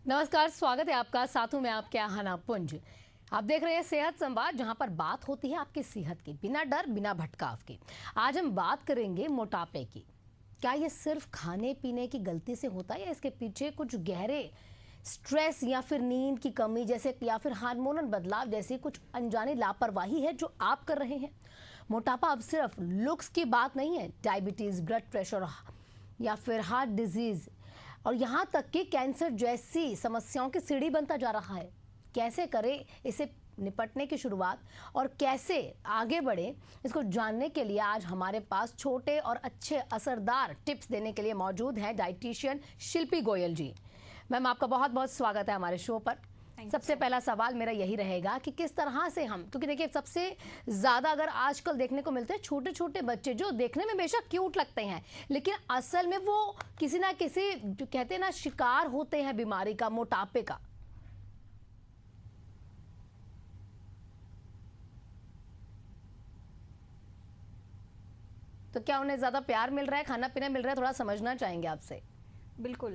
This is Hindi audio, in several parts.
नमस्कार, स्वागत है आपका। साथ हूं मैं आपके आहना पुंज। आप देख रहे हैं सेहत संवाद, जहां पर बात होती है आपकी सेहत की, बिना डर बिना भटकाव की। आज हम बात करेंगे मोटापे की। क्या ये सिर्फ खाने पीने की गलती से होता है या इसके पीछे कुछ गहरे स्ट्रेस या फिर नींद की कमी जैसे या फिर हार्मोनल बदलाव जैसी कुछ अनजानी लापरवाही है जो आप कर रहे हैं? मोटापा अब सिर्फ लुक्स की बात नहीं है। डायबिटीज, ब्लड प्रेशर या फिर हार्ट डिजीज और यहाँ तक कि कैंसर जैसी समस्याओं की सीढ़ी बनता जा रहा है। कैसे करें इसे निपटने की शुरुआत और कैसे आगे बढ़े, इसको जानने के लिए आज हमारे पास छोटे और अच्छे असरदार टिप्स देने के लिए मौजूद हैं डाइटिशियन शिल्पी गोयल जी। मैम, आपका बहुत बहुत स्वागत है हमारे शो पर। सबसे पहला सवाल मेरा यही रहेगा कि किस तरह से हम, क्योंकि देखिए सबसे ज़्यादा अगर आजकल देखने को मिलते हैं छोटे छोटे बच्चे जो देखने में बेशक क्यूट लगते हैं, लेकिन असल में वो किसी ना किसी, जो कहते हैं ना, शिकार होते हैं बीमारी का, मोटापे का। तो क्या उन्हें ज़्यादा प्यार मिल रहा है, खाना पीना मिल रहा है? थोड़ा समझना चाहेंगे आपसे। बिल्कुल।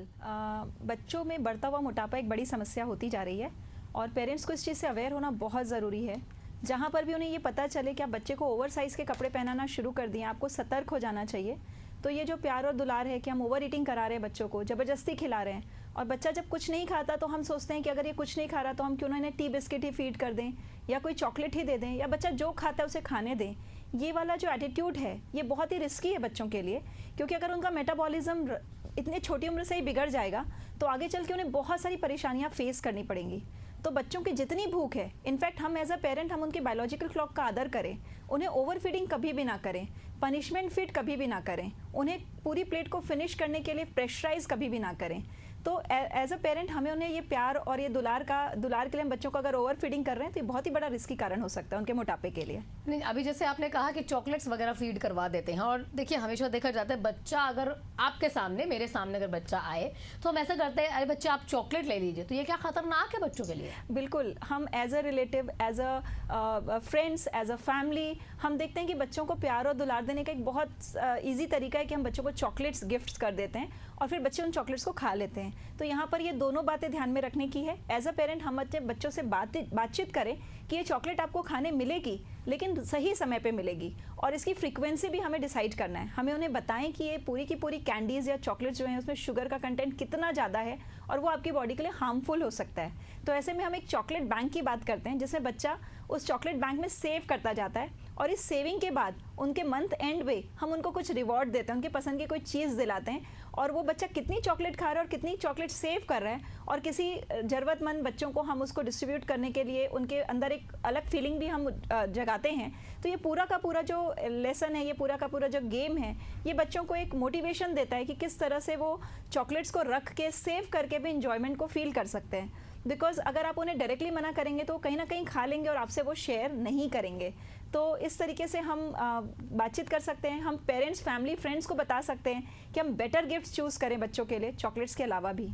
बच्चों में बढ़ता हुआ मोटापा एक बड़ी समस्या होती जा रही है और पेरेंट्स को इस चीज़ से अवेयर होना बहुत ज़रूरी है। जहाँ पर भी उन्हें ये पता चले कि आप बच्चे को ओवर साइज़ के कपड़े पहनाना शुरू कर दिए, आपको सतर्क हो जाना चाहिए। तो ये जो प्यार और दुलार है कि हम ओवर ईटिंग करा रहे हैं, बच्चों को ज़बरदस्ती खिला रहे हैं, और बच्चा जब कुछ नहीं खाता तो हम सोचते हैं कि अगर ये कुछ नहीं खा रहा तो हम क्यों ना इन्हें टी बिस्किट ही फीड कर दें या कोई चॉकलेट ही दे दें या बच्चा जो खाता है उसे खाने दें। ये वाला जो एटीट्यूड है ये बहुत ही रिस्की है बच्चों के लिए, क्योंकि अगर उनका मेटाबॉलिज्म इतनी छोटी उम्र से ही बिगड़ जाएगा तो आगे चल के उन्हें बहुत सारी परेशानियां फेस करनी पड़ेंगी। तो बच्चों की जितनी भूख है, इनफैक्ट हम एज अ पेरेंट हम उनकी बायोलॉजिकल क्लॉक का आदर करें, उन्हें ओवर फीडिंग कभी भी ना करें, पनिशमेंट फीड कभी भी ना करें, उन्हें पूरी प्लेट को फिनिश करने के लिए प्रेशराइज कभी भी ना करें। तो एज अ पेरेंट हमें उन्हें ये प्यार और ये दुलार के लिए हम बच्चों को अगर ओवर फीडिंग कर रहे हैं तो ये बहुत ही बड़ा रिस्की कारण हो सकता है उनके मोटापे के लिए। नहीं, अभी जैसे आपने कहा कि चॉकलेट्स वगैरह फीड करवा देते हैं, और देखिए हमेशा देखा जाता है बच्चा अगर आपके सामने, मेरे सामने अगर बच्चा आए तो हम ऐसा करते हैं, अरे बच्चे आप चॉकलेट ले लीजिए। तो ये क्या खतरनाक है बच्चों के लिए? बिल्कुल। हम as a relative, as a friends, as a family हम देखते हैं कि बच्चों को प्यार और दुलार देने का एक बहुत ईजी तरीका है कि हम बच्चों को चॉकलेट्स गिफ्ट कर देते हैं और फिर बच्चे उन चॉकलेट्स को खा लेते हैं। तो यहाँ पर ये दोनों बातें ध्यान में रखने की है। एज अ पेरेंट हम बच्चों से बातचीत करें कि ये चॉकलेट आपको खाने मिलेगी, लेकिन सही समय पे मिलेगी, और इसकी फ्रीक्वेंसी भी हमें डिसाइड करना है। हमें उन्हें बताएं कि ये पूरी की पूरी कैंडीज़ या चॉकलेट्स जो हैं उसमें शुगर का कंटेंट कितना ज़्यादा है और वो आपकी बॉडी के लिए हार्मफुल हो सकता है। तो ऐसे में हम एक चॉकलेट बैंक की बात करते हैं जिसमें बच्चा उस चॉकलेट बैंक में सेव करता जाता है, और इस सेविंग के बाद उनके मंथ एंड में हम उनको कुछ रिवॉर्ड देते हैं, उनके पसंद की कोई चीज़ दिलाते हैं, और वो बच्चा कितनी चॉकलेट खा रहा है और कितनी चॉकलेट सेव कर रहा है, और किसी ज़रूरतमंद बच्चों को हम उसको डिस्ट्रीब्यूट करने के लिए उनके अंदर एक अलग फीलिंग भी हम जगाते हैं। तो ये पूरा का पूरा जो लेसन है, ये पूरा का पूरा जो गेम है, ये बच्चों को एक मोटिवेशन देता है कि किस तरह से वो चॉकलेट्स को रख के सेव करके भी इंजॉयमेंट को फील कर सकते हैं। बिकॉज अगर आप उन्हें डायरेक्टली मना करेंगे तो कहीं ना कहीं खा लेंगे और आपसे वो शेयर नहीं करेंगे। तो इस तरीके से हम बातचीत कर सकते हैं। हम पेरेंट्स, फैमिली, फ्रेंड्स को बता सकते हैं कि हम बेटर गिफ्ट्स चूज़ करें बच्चों के लिए चॉकलेट्स के अलावा भी।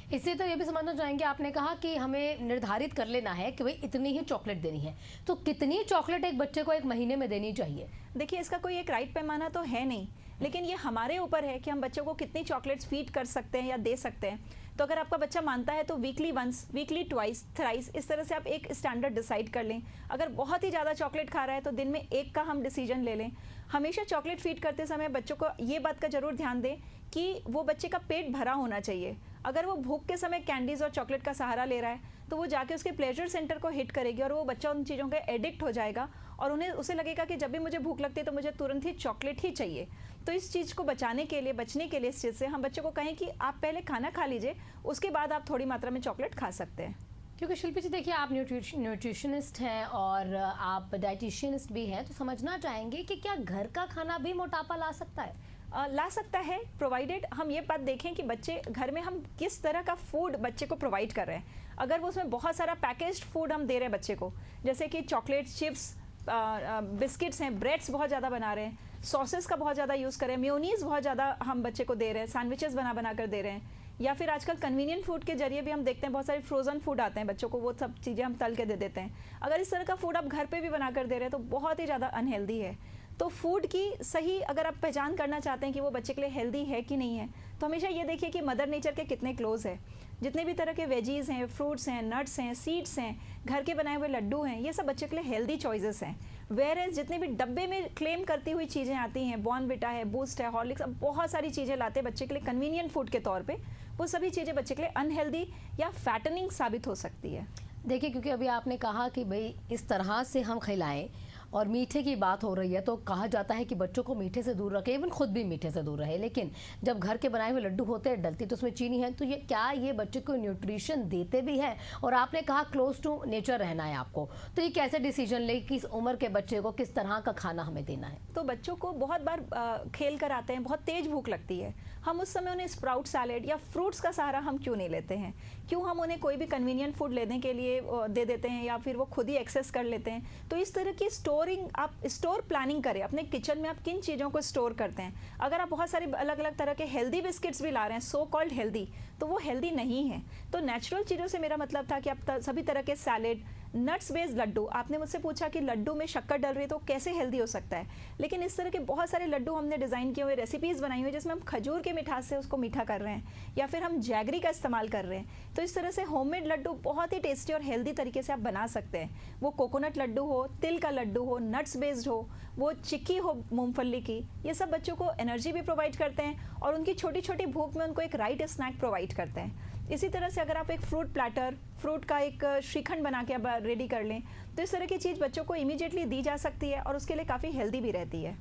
इससे तो ये भी समझना चाहेंगे, आपने कहा कि हमें निर्धारित कर लेना है कि भाई इतनी ही चॉकलेट देनी है, तो कितनी चॉकलेट एक बच्चे को एक महीने में देनी चाहिए? देखिए, इसका कोई एक राइट पैमाना तो है नहीं, लेकिन ये हमारे ऊपर है कि हम बच्चों को कितनी चॉकलेट्स फीड कर सकते हैं या दे सकते हैं। तो अगर आपका बच्चा मानता है तो weekly once, weekly twice, thrice, इस तरह से आप एक स्टैंडर्ड डिसाइड कर लें। अगर बहुत ही ज़्यादा चॉकलेट खा रहा है तो दिन में एक का हम डिसीजन ले लें। हमेशा चॉकलेट फीड करते समय बच्चों को ये बात का जरूर ध्यान दें कि वो बच्चे का पेट भरा होना चाहिए। अगर वो भूख के समय कैंडीज़ और चॉकलेट का सहारा ले रहा है तो वो जाके उसके प्लेजर सेंटर को हिट करेगी और वो बच्चा उन चीज़ों का एडिक्ट हो जाएगा, और उसे लगेगा कि जब भी मुझे भूख लगती है तो मुझे तुरंत ही चॉकलेट ही चाहिए। तो इस चीज़ को बचने के लिए इस चीज़ से हम बच्चों को कहें कि आप पहले खाना खा लीजिए, उसके बाद आप थोड़ी मात्रा में चॉकलेट खा सकते हैं। क्योंकि शिल्पी जी, देखिए आप न्यूट्रिशनिस्ट हैं और आप डाइटिशियनिस्ट भी हैं, तो समझना चाहेंगे कि क्या घर का खाना भी मोटापा ला सकता है? ला सकता है, प्रोवाइडेड हम ये बात देखें कि बच्चे घर में हम किस तरह का फूड बच्चे को प्रोवाइड कर रहे हैं। अगर वो उसमें बहुत सारा पैकेज्ड फूड हम दे रहे हैं बच्चे को, जैसे कि चॉकलेट, चिप्स, बिस्किट्स हैं, ब्रेड्स बहुत ज़्यादा बना रहे हैं, सॉसेस का बहुत ज़्यादा यूज़ कर रहे हैं, मेयोनीज़ बहुत ज़्यादा हम बच्चे को दे रहे हैं, सैंडविचेस बना कर दे रहे हैं, या फिर आजकल कन्वीनियंट फूड के जरिए भी हम देखते हैं बहुत सारे फ्रोज़न फूड आते हैं, बच्चों को वो सब चीज़ें हम तल के दे देते हैं। अगर इस तरह का फूड आप घर पे भी बना कर दे रहे हैं तो बहुत ही ज़्यादा अनहेल्दी है। तो फूड की सही अगर आप पहचान करना चाहते हैं कि वो बच्चे के लिए हेल्दी है कि नहीं है, तो हमेशा ये देखिए कि मदर नेचर के कितने क्लोज है। जितने भी तरह के वेजीज हैं, फ्रूट्स हैं, नट्स हैं, सीड्स हैं, घर के बनाए हुए लड्डू हैं, ये सब बच्चे के लिए हेल्दी चॉइसेस हैं। वेयर एज जितने भी डब्बे में क्लेम करती हुई चीज़ें आती हैं, बॉर्नविटा है, बूस्ट है, हॉर्लिक्स, अब बहुत सारी चीज़ें लाते हैं बच्चे के लिए कन्वीनियंट फूड के तौर पे, वो सभी चीज़ें बच्चे के लिए अनहेल्दी या फैटनिंग साबित हो सकती है। देखिए, क्योंकि अभी आपने कहा कि भाई इस तरह से हम खिलाएं और मीठे की बात हो रही है, तो कहा जाता है कि बच्चों को मीठे से दूर रखें, इवन खुद भी मीठे से दूर रहे। लेकिन जब घर के बनाए हुए लड्डू होते हैं, डलती तो उसमें चीनी है, तो ये क्या ये बच्चे को न्यूट्रिशन देते भी है? और आपने कहा क्लोज टू नेचर रहना है आपको, तो ये कैसे डिसीजन ले किस उम्र के बच्चे को किस तरह का खाना हमें देना है? तो बच्चों को बहुत बार खेल कर आते हैं, बहुत तेज भूख लगती है, हम उस समय उन्हें स्प्राउट सैलेड या फ्रूट्स का सहारा हम क्यों नहीं लेते हैं? क्यों हम उन्हें कोई भी कन्वीनियंट फूड लेने के लिए दे देते हैं, या फिर वो खुद ही एक्सेस कर लेते हैं? तो इस तरह की स्टोरिंग, आप स्टोर प्लानिंग करें अपने किचन में, आप किन चीज़ों को स्टोर करते हैं। अगर आप बहुत सारे अलग अलग तरह के हेल्दी बिस्किट्स भी ला रहे हैं, सो कॉल्ड हेल्दी, तो वो हेल्दी नहीं है। तो नेचुरल चीज़ों से मेरा मतलब था कि आप सभी तरह के सैलेड, नट्स बेस्ड लड्डू, आपने मुझसे पूछा कि लड्डू में शक्कर डल रही है तो कैसे हेल्दी हो सकता है, लेकिन इस तरह के बहुत सारे लड्डू हमने डिज़ाइन किए हुए, रेसिपीज़ बनाई हुई जिसमें हम खजूर के मिठास से उसको मीठा कर रहे हैं, या फिर हम जैगरी का इस्तेमाल कर रहे हैं। तो इस तरह से होममेड लड्डू बहुत ही टेस्टी और हेल्दी तरीके से आप बना सकते हैं। वो कोकोनट लड्डू हो, तिल का लड्डू हो, नट्स बेस्ड हो, वो चिक्की हो मूंगफली की, ये सब बच्चों को एनर्जी भी प्रोवाइड करते हैं और उनकी छोटी छोटी भूख में उनको एक राइट स्नैक प्रोवाइड करते हैं। इसी तरह से अगर आप एक फ्रूट प्लेटर, फ्रूट का एक श्रीखंड बना के आप रेडी कर लें, तो इस तरह की चीज़ बच्चों को इमीडिएटली दी जा सकती है और उसके लिए काफ़ी हेल्दी भी रहती है।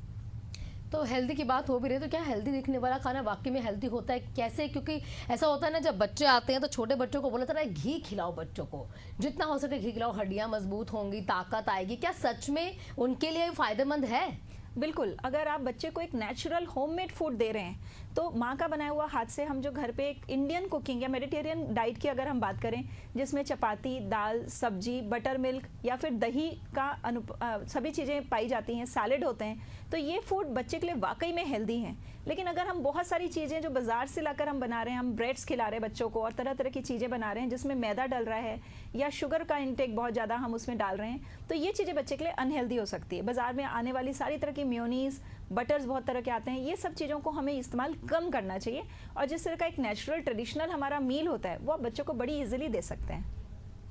तो हेल्दी की बात हो भी रही है, तो क्या हेल्दी दिखने वाला खाना वाकई में हेल्दी होता है? कैसे? क्योंकि ऐसा होता है ना, जब बच्चे आते हैं तो छोटे बच्चों को बोला जाता है घी खिलाओ बच्चों को, जितना हो सके घी खिलाओ, हड्डियां मजबूत होंगी, ताकत आएगी। क्या सच में उनके लिए फायदेमंद है? बिल्कुल, अगर आप बच्चे को एक नेचुरल होममेड फूड दे रहे हैं, तो माँ का बनाया हुआ हाथ से हम जो घर पे एक इंडियन कुकिंग या मेडिटेरियन डाइट की अगर हम बात करें, जिसमें चपाती, दाल, सब्जी, बटर मिल्क या फिर दही का सभी चीज़ें पाई जाती हैं, सैलेड होते हैं, तो ये फूड बच्चे के लिए वाकई में हेल्दी हैं। लेकिन अगर हम बहुत सारी चीज़ें जो बाज़ार से लाकर हम बना रहे हैं, हम ब्रेड्स खिला रहे हैं बच्चों को और तरह तरह की चीज़ें बना रहे हैं जिसमें मैदा डल रहा है या शुगर का इंटेक बहुत ज़्यादा हम उसमें डाल रहे हैं, तो ये चीज़ें बच्चे के लिए अनहेल्दी हो सकती है। बाज़ार में आने वाली सारी तरह की मेयोनीज़, बटर्स बहुत तरह के आते हैं, ये सब चीज़ों को हमें इस्तेमाल कम करना चाहिए और जिस तरह का एक नेचुरल ट्रेडिशनल हमारा मील होता है, वो आप बच्चों को बड़ी ईजिली दे सकते हैं।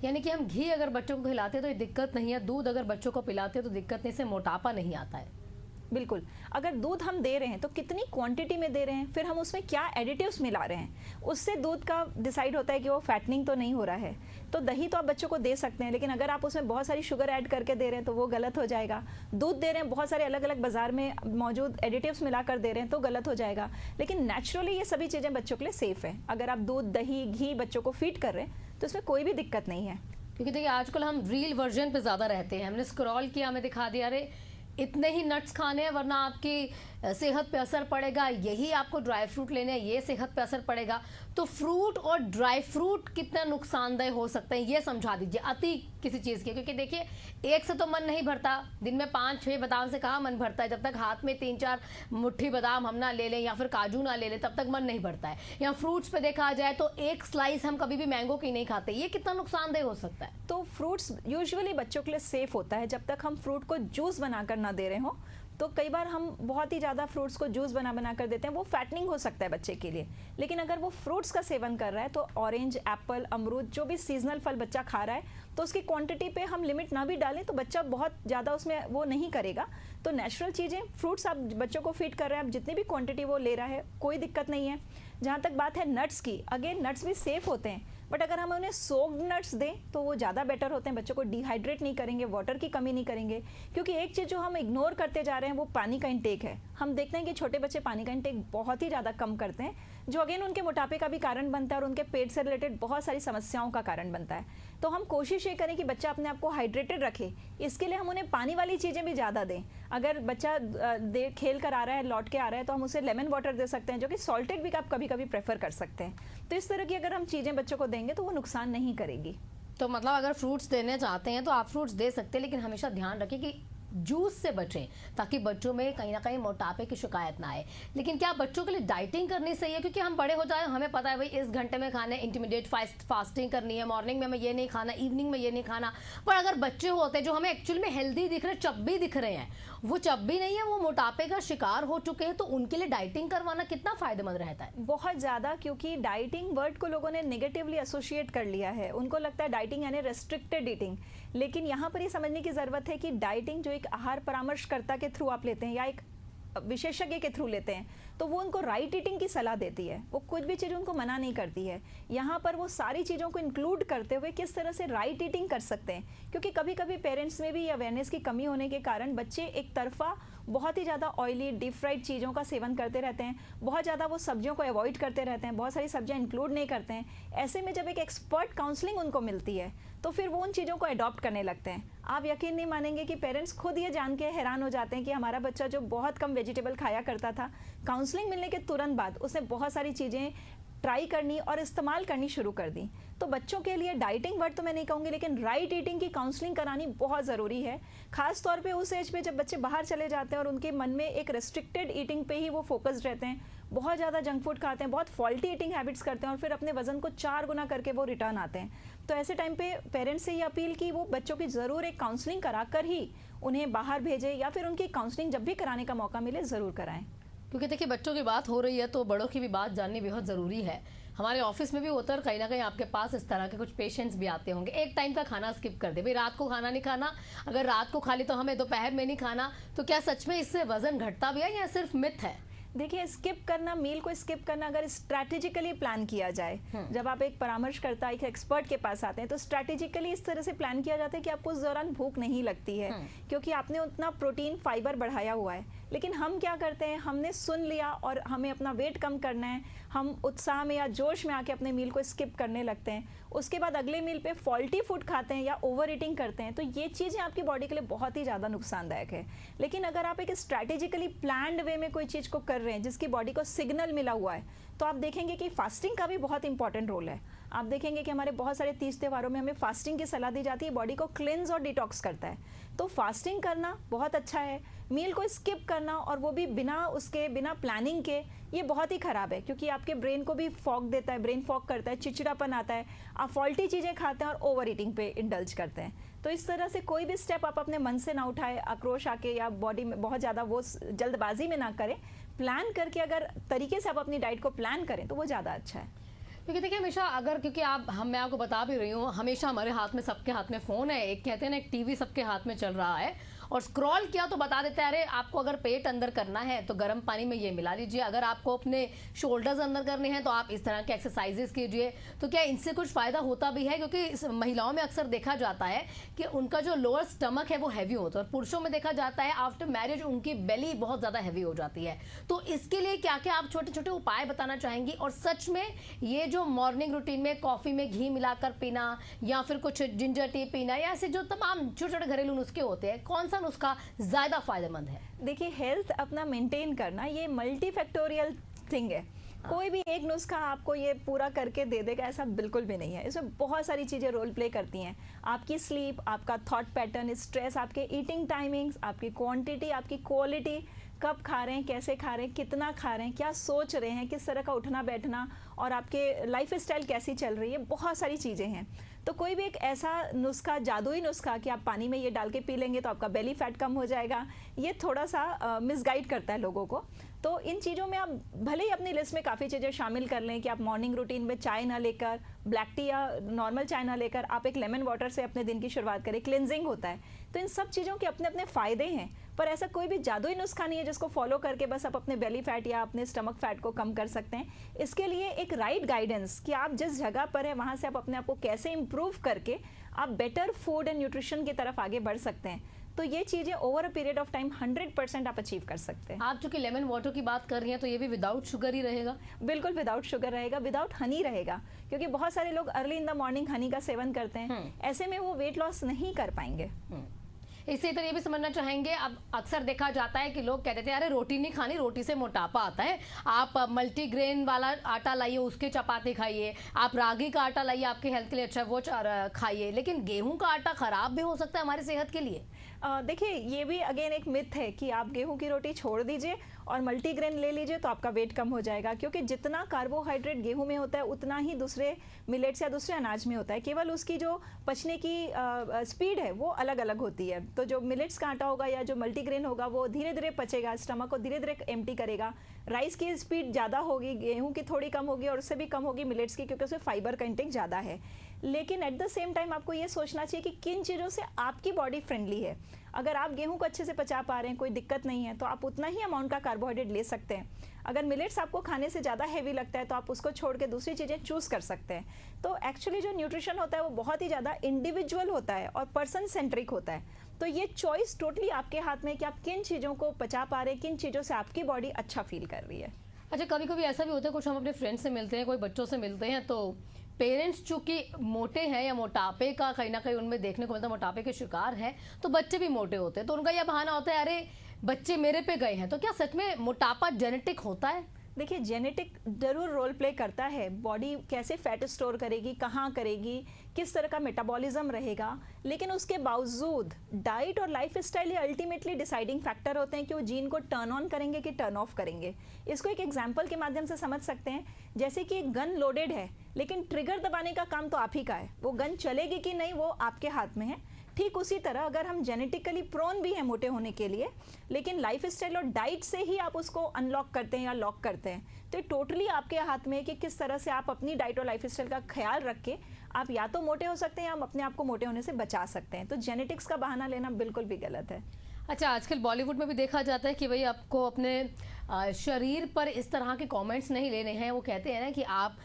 यानी कि हम घी अगर बच्चों को खिलाते हैं तो ये दिक्कत नहीं है, दूध अगर बच्चों को पिलाते हैं तो दिक्कत नहीं, से मोटापा नहीं आता है। बिल्कुल, अगर दूध हम दे रहे हैं तो कितनी क्वांटिटी में दे रहे हैं, फिर हम उसमें क्या एडिटिव्स मिला रहे हैं, उससे दूध का डिसाइड होता है कि वो फैटनिंग तो नहीं हो रहा है। तो दही तो आप बच्चों को दे सकते हैं, लेकिन अगर आप उसमें बहुत सारी शुगर ऐड करके दे रहे हैं तो वो गलत हो जाएगा। दूध दे रहे हैं, बहुत सारे अलग अलग बाजार में मौजूद एडिटिव्स मिलाकर दे रहे हैं तो गलत हो जाएगा। लेकिन नेचुरली ये सभी चीज़ें बच्चों के लिए सेफ़ है। अगर आप दूध, दही, घी बच्चों को फीड कर रहे हैं तो इसमें कोई भी दिक्कत नहीं है। क्योंकि देखिए, आजकल हम रील वर्जन पे ज़्यादा रहते हैं, हमने स्क्रॉल किया, हमें दिखा दिया अरे इतने ही नट्स खाने हैं वरना आपकी सेहत पे असर पड़ेगा, यही आपको ड्राई फ्रूट लेने हैं, ये सेहत पे असर पड़ेगा। तो फ्रूट और ड्राई फ्रूट कितना नुकसानदेह हो सकते हैं, ये समझा दीजिए अति किसी चीज़ के। क्योंकि देखिए, एक से तो मन नहीं भरता, दिन में 5-6 बादाम से कहाँ मन भरता है? जब तक हाथ में 3-4 मुट्ठी बादाम हम ना ले लें या फिर काजू ना ले लें, तब तक मन नहीं भरता है। या फ्रूट्स पे देखा जाए तो एक स्लाइस हम कभी भी मैंगो की नहीं खाते, ये कितना नुकसानदेह हो सकता है? तो फ्रूट्स यूजुअली बच्चों के लिए सेफ़ होता है जब तक हम फ्रूट को जूस बनाकर ना दे रहे हो। तो कई बार हम बहुत ही ज़्यादा फ्रूट्स को जूस बना कर देते हैं, वो फैटनिंग हो सकता है बच्चे के लिए। लेकिन अगर वो फ्रूट्स का सेवन कर रहा है तो ऑरेंज, एप्पल, अमरूद, जो भी सीजनल फल बच्चा खा रहा है, तो उसकी क्वांटिटी पे हम लिमिट ना भी डालें तो बच्चा बहुत ज़्यादा उसमें वो नहीं करेगा। तो नेचुरल चीज़ें, फ्रूट्स आप बच्चों को फीड कर रहे हैं, आप जितनी भी क्वांटिटी वो ले रहा है, कोई दिक्कत नहीं है। जहाँ तक बात है नट्स की, अगेन नट्स भी सेफ़ होते हैं, बट अगर हम उन्हें सोक्ड नट्स दें तो वो ज़्यादा बेटर होते हैं। बच्चों को डिहाइड्रेट नहीं करेंगे, वाटर की कमी नहीं करेंगे। क्योंकि एक चीज़ जो हम इग्नोर करते जा रहे हैं वो पानी का इंटेक है। हम देखते हैं कि छोटे बच्चे पानी का इंटेक बहुत ही ज़्यादा कम करते हैं, जो अगेन उनके मोटापे का भी कारण बनता है और उनके पेट से रिलेटेड बहुत सारी समस्याओं का कारण बनता है। तो हम कोशिश ये करें कि बच्चा अपने आप को हाइड्रेटेड रखे, इसके लिए हम उन्हें पानी वाली चीज़ें भी ज़्यादा दें। अगर बच्चा खेल कर आ रहा है, लौट के आ रहा है, तो हम उसे लेमन वाटर दे सकते हैं, जो कि सॉल्टेड भी आप कभी कभी प्रेफर कर सकते हैं। तो इस तरह की अगर हम चीज़ें बच्चों को देंगे तो वो नुकसान नहीं करेगी। तो मतलब अगर फ्रूट्स देने चाहते हैं तो आप फ्रूट्स दे सकते हैं, लेकिन हमेशा ध्यान रखें कि जूस से बचें ताकि बच्चों में कहीं ना कहीं मोटापे की शिकायत ना आए। लेकिन क्या बच्चों के लिए डाइटिंग करनी सही है? क्योंकि हम बड़े हो जाए, हमें पता है भाई इस घंटे में खाना है, इंटरमीडिएट फास्टिंग करनी है, मॉर्निंग में हमें ये नहीं खाना, इवनिंग में ये नहीं खाना। पर अगर बच्चे होते हैं जो हमें एक्चुअल में हेल्दी दिख रहे, चब्बी दिख रहे हैं, वो चब्बी नहीं है, वो मोटापे का शिकार हो चुके हैं, तो उनके लिए डाइटिंग करवाना कितना फायदेमंद रहता है? बहुत ज़्यादा, क्योंकि डाइटिंग वर्ड को लोगों ने नेगेटिवली एसोसिएट कर लिया है। उनको लगता है डाइटिंग यानी रेस्ट्रिक्टेड ईटिंग, लेकिन यहाँ पर ये समझने की ज़रूरत है कि डाइटिंग जो एक आहार परामर्शकर्ता के थ्रू आप लेते हैं या एक विशेषज्ञ के थ्रू लेते हैं, तो वो उनको राइट ईटिंग की सलाह देती है। वो कुछ भी चीज़ उनको मना नहीं करती है। यहाँ पर वो सारी चीज़ों को इंक्लूड करते हुए किस तरह से राइट ईटिंग कर सकते हैं, क्योंकि कभी कभी पेरेंट्स में भी अवेयरनेस की कमी होने के कारण बच्चे एक तरफा बहुत ही ज़्यादा ऑयली डीप फ्राइड चीज़ों का सेवन करते रहते हैं, बहुत ज़्यादा वो सब्जियों को अवॉइड करते रहते हैं, बहुत सारी सब्जियां इंक्लूड नहीं करते हैं। ऐसे में जब एक एक्सपर्ट काउंसलिंग उनको मिलती है तो फिर वो उन चीज़ों को अडॉप्ट करने लगते हैं। आप यकीन नहीं मानेंगे कि पेरेंट्स खुद ये जान के हैरान हो जाते हैं कि हमारा बच्चा जो बहुत कम वेजिटेबल खाया करता था, काउंसलिंग मिलने के तुरंत बाद उसने बहुत सारी चीज़ें ट्राई करनी और इस्तेमाल करनी शुरू कर दी। तो बच्चों के लिए डाइटिंग वर्ड तो मैं नहीं कहूँगी, लेकिन राइट ईटिंग की काउंसलिंग करानी बहुत ज़रूरी है। खास तौर पे उस एज पे जब बच्चे बाहर चले जाते हैं और उनके मन में एक रेस्ट्रिक्टेड ईटिंग पे ही वो फोकस्ड रहते हैं, बहुत ज़्यादा जंक फूड खाते हैं, बहुत फॉल्टी ईटिंग हैबिट्स करते हैं और फिर अपने वजन को 4 गुना करके वो रिटर्न आते हैं। तो ऐसे टाइम पे पेरेंट्स से ये अपील कि वो बच्चों की ज़रूर एक काउंसलिंग करा कर ही उन्हें बाहर भेजें, या फिर उनकी काउंसलिंग जब भी कराने का मौका मिले ज़रूर कराएं। क्योंकि देखिए बच्चों की बात हो रही है तो बड़ों की भी बात जाननी बहुत ज़रूरी है। हमारे ऑफिस में भी होता है और कहीं ना कहीं आपके पास इस तरह के कुछ पेशेंट्स भी आते होंगे, एक टाइम का खाना स्किप कर दे, भाई रात को खाना नहीं खाना, अगर रात को खा ली तो हमें दोपहर में नहीं खाना। तो क्या सच में इससे वजन घटता भी है या सिर्फ मिथ है? देखिए, स्किप करना, मील को स्किप करना अगर स्ट्रैटेजिकली प्लान किया जाए, जब आप एक परामर्शकर्ता, एक एक्सपर्ट के पास आते हैं तो स्ट्रैटेजिकली इस तरह से प्लान किया जाता है कि आपको उस दौरान भूख नहीं लगती है, क्योंकि आपने उतना प्रोटीन फाइबर बढ़ाया हुआ है। लेकिन हम क्या करते हैं, हमने सुन लिया और हमें अपना वेट कम करना है, हम उत्साह में या जोश में आके अपने मील को स्किप करने लगते हैं। उसके बाद अगले मील पे फॉल्टी फूड खाते हैं या ओवर ईटिंग करते हैं। तो ये चीज़ें आपकी बॉडी के लिए बहुत ही ज़्यादा नुकसानदायक है। लेकिन अगर आप एक स्ट्रैटेजिकली प्लान्ड वे में कोई चीज़ को कर रहे हैं जिसकी बॉडी को सिग्नल मिला हुआ है, तो आप देखेंगे कि फास्टिंग का भी बहुत इंपॉर्टेंट रोल है। आप देखेंगे कि हमारे बहुत सारे तीज त्योहारों में हमें फास्टिंग की सलाह दी जाती है, बॉडी को क्लिनज और डिटॉक्स करता है। तो फास्टिंग करना बहुत अच्छा है। मील को स्किप करना और वो भी बिना प्लानिंग के, ये बहुत ही ख़राब है, क्योंकि आपके ब्रेन को भी फॉग देता है, ब्रेन फॉग करता है, चिड़चिड़ापन आता है, आप फॉल्टी चीज़ें खाते हैं और ओवर ईटिंग पे इंडल्ज करते हैं। तो इस तरह से कोई भी स्टेप आप अपने मन से ना उठाए, आक्रोश आके या बॉडी में बहुत ज़्यादा वो जल्दबाजी में ना करें। प्लान करके अगर तरीके से आप अपनी डाइट को प्लान करें तो वो ज़्यादा अच्छा है। क्योंकि देखिए हमेशा अगर, क्योंकि मैं आपको बता भी रही हूँ, हमेशा हमारे हाथ में, सबके हाथ में फ़ोन है, एक कहते हैं ना एक टीवी सबके हाथ में चल रहा है, और स्क्रॉल किया तो बता देते हैं अरे आपको अगर पेट अंदर करना है तो गर्म पानी में ये मिला लीजिए, अगर आपको अपने शोल्डर्स अंदर करने हैं तो आप इस तरह के एक्सरसाइजेस कीजिए। तो क्या इनसे कुछ फ़ायदा होता भी है? क्योंकि महिलाओं में अक्सर देखा जाता है कि उनका जो लोअर स्टमक है वो हैवी होता है, और पुरुषों में देखा जाता है आफ्टर मैरिज उनकी बेली बहुत ज़्यादा हैवी हो जाती है। तो इसके लिए क्या क्या आप छोटे छोटे उपाय बताना चाहेंगी? और सच में ये जो मॉर्निंग रूटीन में कॉफ़ी में घी मिलाकर पीना या फिर कुछ जिंजर टी पीना या ऐसे जो तमाम छोटे छोटे घरेलू नुस्खे होते हैं, कौन सा नुस्खा ज़्यादा फायदेमंद है? देखिए, हेल्थ अपना मेंटेन करना ये मल्टीफैक्टोरियल थिंग है। कोई भी एक नुस्खा आपको ये पूरा करके दे देगा, ऐसा बिल्कुल भी नहीं है। इसमें बहुत सारी चीज़ें रोल प्ले करती हैं। आपकी स्लीप, आपका थॉट पैटर्न, स्ट्रेस, आपके ईटिंग टाइमिंग्स, आपकी क्वांटिटी, आपकी क्वालिटी, कब खा रहे हैं, कैसे खा रहे हैं, कितना खा रहे हैं, क्या सोच रहे हैं, किस तरह का उठना बैठना, और आपके लाइफ स्टाइल कैसी चल रही है, बहुत सारी चीज़ें हैं। तो कोई भी एक ऐसा नुस्खा, जादुई नुस्खा कि आप पानी में ये डाल के पी लेंगे तो आपका बेली फैट कम हो जाएगा, ये थोड़ा सा मिसगाइड करता है लोगों को। तो इन चीज़ों में आप भले ही अपनी लिस्ट में काफ़ी चीज़ें शामिल कर लें कि आप मॉर्निंग रूटीन में चाय ना लेकर, ब्लैक टी या नॉर्मल चाय ना लेकर आप एक लेमन वाटर से अपने दिन की शुरुआत करें, क्लिनजिंग होता है। तो इन सब चीज़ों के अपने अपने फ़ायदे हैं, पर ऐसा कोई भी जादुई नुस्खा नहीं है जिसको फॉलो करके बस आप अपने बेली फैट या अपने स्टमक फैट को कम कर सकते हैं। इसके लिए एक राइट गाइडेंस कि आप जिस जगह पर है वहाँ से आप अपने आप को कैसे इम्प्रूव करके आप बेटर फूड एंड न्यूट्रिशन की तरफ आगे बढ़ सकते हैं। तो ये चीज़ें over a period of time 100% आप अचीव कर सकते हैं। आप चूंकि लेमन वाटर की बात कर रही हैं तो ये भी विदाउट शुगर ही रहेगा? बिल्कुल विदाउट शुगर रहेगा, विदाउट हनी रहेगा, क्योंकि बहुत सारे लोग early in the morning Honey का सेवन करते हैं, ऐसे में वो वेट लॉस नहीं कर पाएंगे। इसी तरह ये भी समझना चाहेंगे, अब अक्सर देखा जाता है कि लोग कहते थे अरे रोटी नहीं खानी, रोटी से मोटापा आता है, आप मल्टीग्रेन वाला आटा लाइए उसके चपाती खाइए, आप रागी का आटा लाइए आपके हेल्थ के लिए अच्छा वो खाइए, लेकिन गेहूं का आटा खराब भी हो सकता है हमारी सेहत के लिए। देखिए, ये भी अगेन एक मिथ है कि आप गेहूं की रोटी छोड़ दीजिए और मल्टीग्रेन ले लीजिए तो आपका वेट कम हो जाएगा, क्योंकि जितना कार्बोहाइड्रेट गेहूं में होता है उतना ही दूसरे मिलेट्स या दूसरे अनाज में होता है। केवल उसकी जो पचने की स्पीड है वो अलग अलग होती है। तो जो मिलेट्स का आटा होगा या जो मल्टीग्रेन होगा वो धीरे धीरे पचेगा, स्टमक को धीरे धीरे एम्प्टी करेगा। राइस की स्पीड ज़्यादा होगी, गेहूं की थोड़ी कम होगी और उससे भी कम होगी मिलेट्स की, क्योंकि उसमें फाइबर का इंटेक ज़्यादा है। लेकिन एट द सेम टाइम आपको ये सोचना चाहिए कि किन चीज़ों से आपकी बॉडी फ्रेंडली है। अगर आप गेहूं को अच्छे से पचा पा रहे हैं, कोई दिक्कत नहीं है, तो आप उतना ही अमाउंट का कार्बोहाइड्रेट ले सकते हैं। अगर मिलेट्स आपको खाने से ज़्यादा हैवी लगता है तो आप उसको छोड़ के दूसरी चीज़ें चूज़ कर सकते हैं। तो एक्चुअली जो न्यूट्रिशन होता है वो बहुत ही ज़्यादा इंडिविजुअल होता है और पर्सन सेंट्रिक होता है। तो ये चॉइस टोटली आपके हाथ में है कि आप किन चीज़ों को पचा पा रहे हैं, किन चीज़ों से आपकी बॉडी अच्छा फील कर रही है। अच्छा, कभी कभी ऐसा भी होता है, कुछ हम अपने फ्रेंड्स से मिलते हैं, कोई बच्चों से मिलते हैं, तो पेरेंट्स चूंकि मोटे हैं या मोटापे का कहीं ना कहीं उनमें देखने को मिलता है, मोटापे के शिकार हैं, तो बच्चे भी मोटे होते हैं, तो उनका यह बहाना होता है अरे बच्चे मेरे पे गए हैं। तो क्या सच में मोटापा जेनेटिक होता है? देखिए, जेनेटिक जरूर रोल प्ले करता है। बॉडी कैसे फैट स्टोर करेगी, कहाँ करेगी, किस तरह का मेटाबॉलिज्म रहेगा, लेकिन उसके बावजूद डाइट और लाइफ स्टाइल ये अल्टीमेटली डिसाइडिंग फैक्टर होते हैं कि वो जीन को टर्न ऑन करेंगे कि टर्न ऑफ करेंगे। इसको एक एग्जांपल के माध्यम से समझ सकते हैं। जैसे कि एक गन लोडेड है, लेकिन ट्रिगर दबाने का काम तो आप ही का है, वो गन चलेगी कि नहीं वो आपके हाथ में है। ठीक उसी तरह अगर हम जेनेटिकली प्रोन भी हैं मोटे होने के लिए, लेकिन लाइफ स्टाइल और डाइट से ही आप उसको अनलॉक करते हैं या लॉक करते हैं, तो ये टोटली आपके हाथ में है कि किस तरह से आप अपनी डाइट और लाइफ स्टाइल का ख्याल रख के आप या तो मोटे हो सकते हैं या अपने आप को मोटे होने से बचा सकते हैं। तो जेनेटिक्स का बहाना लेना बिल्कुल भी गलत है। अच्छा, आजकल बॉलीवुड में भी देखा जाता है कि भाई आपको अपने शरीर पर इस तरह के कमेंट्स नहीं लेने हैं। वो कहते हैं ना कि आप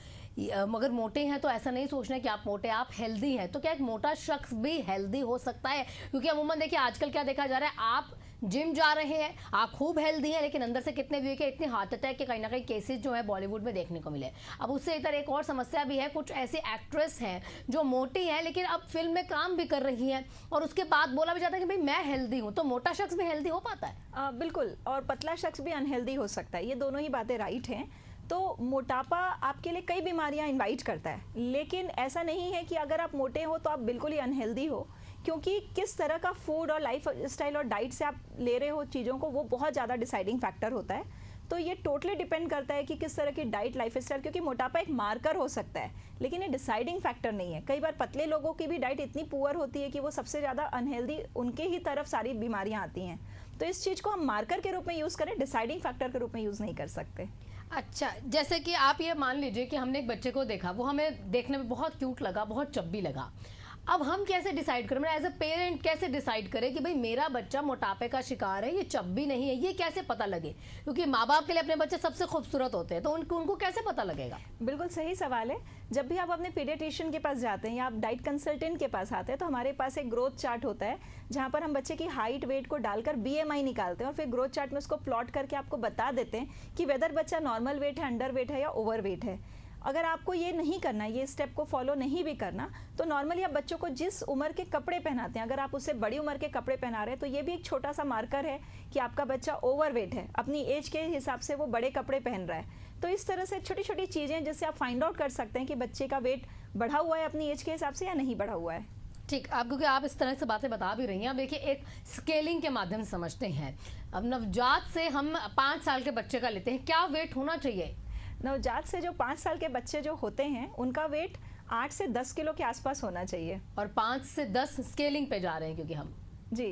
मगर मोटे हैं तो ऐसा नहीं सोचना है कि आप मोटे, आप हेल्दी हैं। तो क्या एक मोटा शख्स भी हेल्दी हो सकता है? क्योंकि अमूमन देखिए आजकल क्या देखा जा रहा है, आप जिम जा रहे हैं, आप खूब हेल्दी हैं, लेकिन अंदर से कितने भी के इतने हार्ट अटैक के कहीं ना कहीं केसेस जो है बॉलीवुड में देखने को मिले। अब उससे इधर एक और समस्या भी है, कुछ ऐसे एक्ट्रेस हैं जो मोटी हैं लेकिन अब फिल्म में काम भी कर रही हैं और उसके बाद बोला भी जाता है कि भाई मैं हेल्दी हूँ। तो मोटा शख्स भी हेल्दी हो पाता है? बिल्कुल, और पतला शख्स भी अनहेल्दी हो सकता है। ये दोनों ही बातें राइट हैं। तो मोटापा आपके लिए कई बीमारियां इनवाइट करता है, लेकिन ऐसा नहीं है कि अगर आप मोटे हो तो आप बिल्कुल ही अनहेल्दी हो, क्योंकि किस तरह का फूड और लाइफ स्टाइल और डाइट से आप ले रहे हो चीज़ों को, वो बहुत ज़्यादा डिसाइडिंग फैक्टर होता है। तो ये टोटली डिपेंड करता है कि किस तरह की डाइट, लाइफ स्टाइल, क्योंकि मोटापा एक मार्कर हो सकता है लेकिन ये डिसाइडिंग फैक्टर नहीं है। कई बार पतले लोगों की भी डाइट इतनी पुअर होती है कि वो सबसे ज़्यादा अनहेल्दी, उनके ही तरफ सारी बीमारियाँ आती हैं। तो इस चीज़ को हम मार्कर के रूप में यूज़ करें, डिसाइडिंग फैक्टर के रूप में यूज़ नहीं कर सकते। अच्छा, जैसे कि आप ये मान लीजिए कि हमने एक बच्चे को देखा, वो हमें देखने में बहुत क्यूट लगा, बहुत चब्बी लगा। अब हम कैसे डिसाइड करें, मतलब एज अ पेरेंट कैसे डिसाइड करें कि भाई मेरा बच्चा मोटापे का शिकार है, ये चब्बी नहीं है, ये कैसे पता लगे? क्योंकि माँ बाप के लिए अपने बच्चे सबसे खूबसूरत होते हैं, तो उनको कैसे पता लगेगा? बिल्कुल सही सवाल है। जब भी आप अपने पीडियाट्रिशियन के पास जाते हैं या आप डाइट कंसल्टेंट के पास आते हैं, तो हमारे पास एक ग्रोथ चार्ट होता है जहाँ पर हम बच्चे की हाइट, वेट को डालकर BMI निकालते हैं और फिर ग्रोथ चार्ट में उसको प्लॉट करके आपको बता देते हैं कि वेदर बच्चा नॉर्मल वेट है, अंडर वेट है या ओवर वेट है। अगर आपको ये नहीं करना, ये स्टेप को फॉलो नहीं भी करना, तो नॉर्मली आप बच्चों को जिस उम्र के कपड़े पहनाते हैं, अगर आप उससे बड़ी उम्र के कपड़े पहना रहे हैं तो ये भी एक छोटा सा मार्कर है कि आपका बच्चा ओवर वेट है, अपनी एज के हिसाब से वो बड़े कपड़े पहन रहा है। तो इस तरह से छोटी छोटी चीज़ें जिससे आप फाइंड आउट कर सकते हैं कि बच्चे का वेट बढ़ा हुआ है अपनी एज के हिसाब से या नहीं बढ़ा हुआ है। ठीक, आप क्योंकि आप इस तरह से बातें बता भी रही हैं, अब देखिए एक स्केलिंग के माध्यम से समझते हैं। अब नवजात से हम 5 साल के बच्चे का लेते हैं, क्या वेट होना चाहिए? नवजात से जो 5 साल के बच्चे जो होते हैं उनका वेट 8 से 10 किलो के आसपास होना चाहिए। और 5 से 10 स्केलिंग पे जा रहे हैं क्योंकि हम जी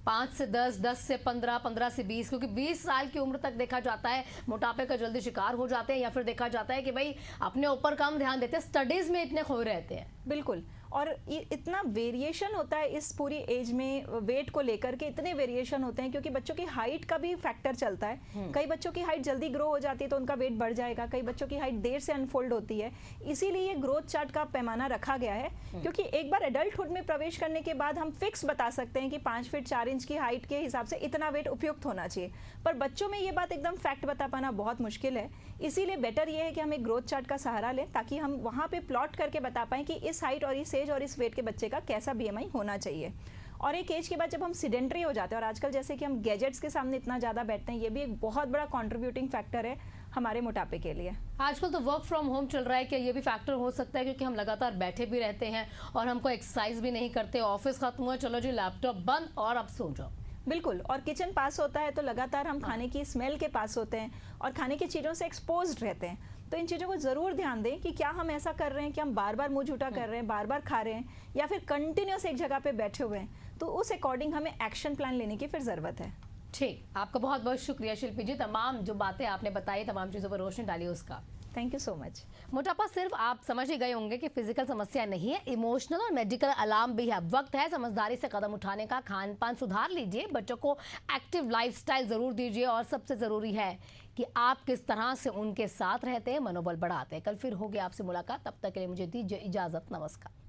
5 से 10, 10 से 15, 15 से 20, क्योंकि 20 साल की उम्र तक देखा जाता है मोटापे का जल्दी शिकार हो जाते हैं, या फिर देखा जाता है कि भाई अपने ऊपर कम ध्यान देते हैं, स्टडीज में इतने खोए रहते हैं। बिल्कुल, और इतना वेरिएशन होता है इस पूरी एज में वेट को लेकर के, इतने वेरिएशन होते हैं क्योंकि बच्चों की हाइट का भी फैक्टर चलता है। कई बच्चों की हाइट जल्दी ग्रो हो जाती है तो उनका वेट बढ़ जाएगा, कई बच्चों की हाइट देर से अनफोल्ड होती है। इसीलिए ग्रोथ चार्ट का पैमाना रखा गया है, क्योंकि एक बार एडल्टहुड में प्रवेश करने के बाद हम फिक्स बता सकते हैं कि 5 फीट 4 इंच की हाइट के हिसाब से इतना वेट उपयुक्त होना चाहिए, पर बच्चों में ये बात एकदम फैक्ट बता पाना बहुत मुश्किल है। इसीलिए बेटर ये है कि हम एक ग्रोथ चार्ट का सहारा लें ताकि हम वहाँ पे प्लॉट करके बता पाएं कि इस हाइट और इस एज और इस वेट के बच्चे का कैसा BMI होना चाहिए। और एक एज के बाद जब हम सिडेंट्री हो जाते हैं, और आजकल जैसे कि हम गैजेट्स के सामने इतना ज़्यादा बैठते हैं, ये भी एक बहुत बड़ा कंट्रीब्यूटिंग फैक्टर है हमारे मोटापे के लिए। आजकल तो वर्क फ्रॉम होम चल रहा है, क्या ये भी फैक्टर हो सकता है क्योंकि हम लगातार बैठे भी रहते हैं और हमको एक्सरसाइज भी नहीं करते, ऑफिस खत्म हुआ चलो जी लैपटॉप बंद और अब सो जाओ। बिल्कुल, और किचन पास होता है तो लगातार हम खाने की स्मेल के पास होते हैं और खाने की चीज़ों से एक्सपोज्ड रहते हैं। तो इन चीज़ों को ज़रूर ध्यान दें कि क्या हम ऐसा कर रहे हैं कि हम बार बार मुंह झूठा कर रहे हैं, बार बार खा रहे हैं, या फिर कंटिन्यूस एक जगह पे बैठे हुए हैं। तो उस अकॉर्डिंग हमें एक्शन प्लान लेने की फिर ज़रूरत है। ठीक, आपका बहुत बहुत शुक्रिया शिल्पी जी, तमाम जो बातें आपने बताई, तमाम चीज़ों पर रोशनी डाली उसका। Thank you so much. मोटापा सिर्फ आप समझ ही गए होंगे कि फिजिकल समस्या नहीं है, इमोशनल और मेडिकल अलार्म भी है। वक्त है समझदारी से कदम उठाने का, खान पान सुधार लीजिए, बच्चों को एक्टिव लाइफस्टाइल जरूर दीजिए और सबसे जरूरी है कि आप किस तरह से उनके साथ रहते हैं, मनोबल बढ़ाते हैं। कल फिर होगी आपसे मुलाकात, तब तक के लिए मुझे दीजिए इजाजत, नमस्कार।